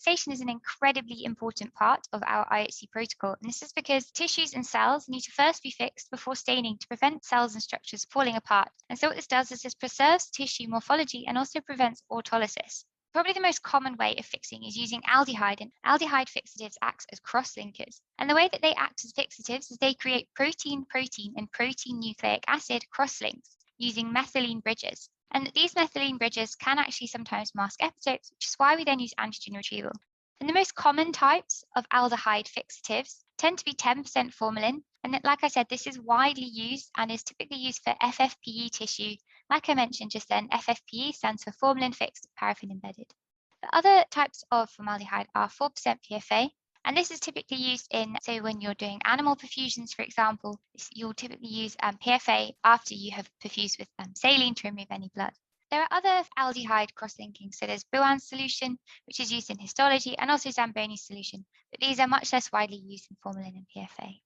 fixation is an incredibly important part of our IHC protocol, and this is because tissues and cells need to first be fixed before staining to prevent cells and structures falling apart. And so what this does is this preserves tissue morphology and also prevents autolysis. Probably the most common way of fixing is using aldehyde, and aldehyde fixatives act as cross-linkers. And the way that they act as fixatives is they create protein-protein and protein-nucleic acid cross-links using methylene bridges. And these methylene bridges can actually sometimes mask epitopes, which is why we then use antigen retrieval. And the most common types of aldehyde fixatives tend to be 10% formalin. And like I said, this is widely used and is typically used for FFPE tissue. Like I mentioned just then, FFPE stands for formalin fixed paraffin embedded. The other types of formaldehyde are 4% PFA. And this is typically used in, so when you're doing animal perfusions, for example, you'll typically use PFA after you have perfused with saline to remove any blood. There are other aldehyde cross-linking, so there's Bouin's solution, which is used in histology, and also Zamboni's solution, but these are much less widely used in formalin and PFA.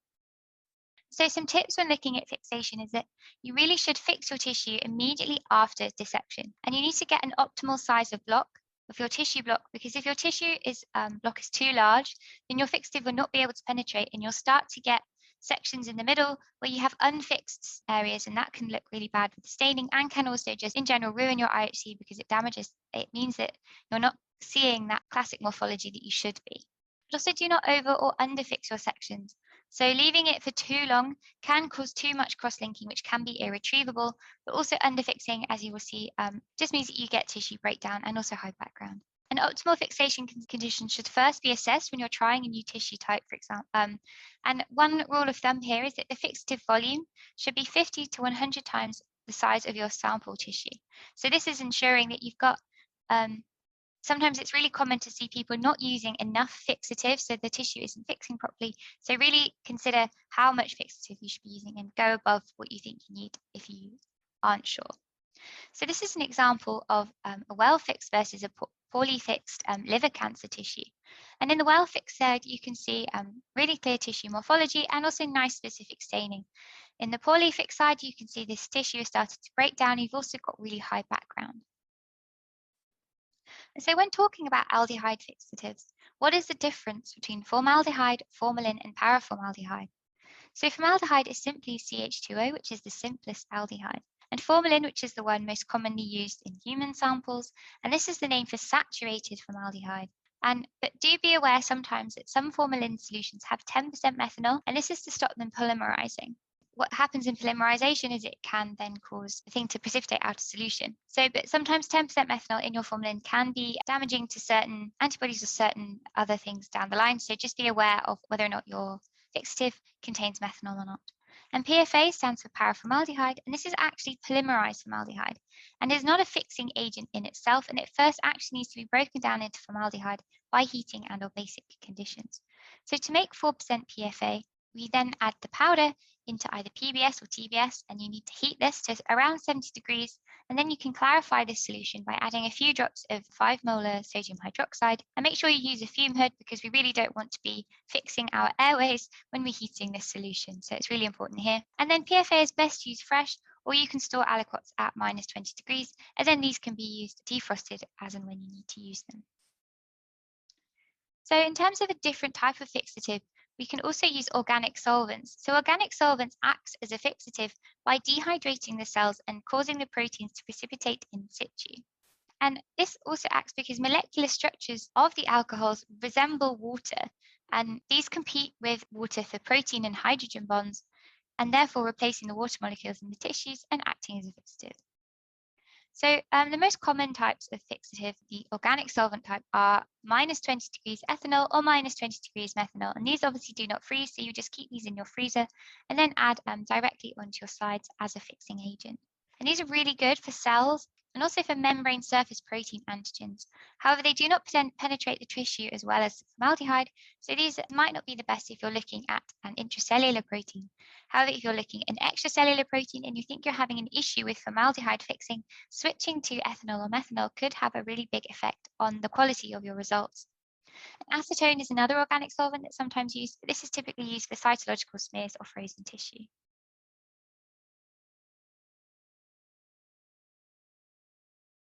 So some tips when looking at fixation is that you really should fix your tissue immediately after dissection, and you need to get an optimal size of block of your tissue block, because if your tissue block is too large, then your fixative will not be able to penetrate, and you'll start to get sections in the middle where you have unfixed areas, and that can look really bad with the staining and can also just in general ruin your IHC because it means that you're not seeing that classic morphology that you should be. But also do not over or underfix your sections. So leaving it for too long can cause too much cross-linking, which can be irretrievable, but also underfixing, as you will see, just means that you get tissue breakdown and also high background. An optimal fixation condition should first be assessed when you're trying a new tissue type, for example. And one rule of thumb here is that the fixative volume should be 50 to 100 times the size of your sample tissue. So this is ensuring that you've got sometimes it's really common to see people not using enough fixative, so the tissue isn't fixing properly. So really consider how much fixative you should be using and go above what you think you need if you aren't sure. So this is an example of a well-fixed versus a poorly fixed liver cancer tissue. And in the well-fixed side, you can see really clear tissue morphology and also nice specific staining. In the poorly fixed side, you can see this tissue has started to break down. You've also got really high background. And so when talking about aldehyde fixatives, what is the difference between formaldehyde, formalin, and paraformaldehyde? So formaldehyde is simply CH2O, which is the simplest aldehyde, and formalin, which is the one most commonly used in human samples, and this is the name for saturated formaldehyde. But do be aware sometimes that some formalin solutions have 10% methanol, and this is to stop them polymerizing. What happens in polymerization is it can then cause the thing to precipitate out of solution. But sometimes 10% methanol in your formalin can be damaging to certain antibodies or certain other things down the line. So just be aware of whether or not your fixative contains methanol or not. And PFA stands for paraformaldehyde, and this is actually polymerized formaldehyde and is not a fixing agent in itself, and it first actually needs to be broken down into formaldehyde by heating and or basic conditions. So to make 4% PFA, we then add the powder into either PBS or TBS, and you need to heat this to around 70 degrees. And then you can clarify this solution by adding a few drops of 5 molar sodium hydroxide. And make sure you use a fume hood because we really don't want to be fixing our airways when we're heating this solution. So it's really important here. And then PFA is best used fresh, or you can store aliquots at -20 degrees, and then these can be used defrosted as and when you need to use them. So in terms of a different type of fixative, we can also use organic solvents. So organic solvents act as a fixative by dehydrating the cells and causing the proteins to precipitate in situ. And this also acts because molecular structures of the alcohols resemble water, and these compete with water for protein and hydrogen bonds, and therefore replacing the water molecules in the tissues and acting as a fixative. So the most common types of fixative, the organic solvent type, are -20 degrees ethanol or -20 degrees methanol. And these obviously do not freeze, so you just keep these in your freezer and then add directly onto your slides as a fixing agent. And these are really good for cells and also for membrane surface protein antigens. However, they do not penetrate the tissue as well as formaldehyde, so these might not be the best if you're looking at an intracellular protein. However, if you're looking at an extracellular protein and you think you're having an issue with formaldehyde fixing, switching to ethanol or methanol could have a really big effect on the quality of your results. Acetone is another organic solvent that's sometimes used, but this is typically used for cytological smears or frozen tissue.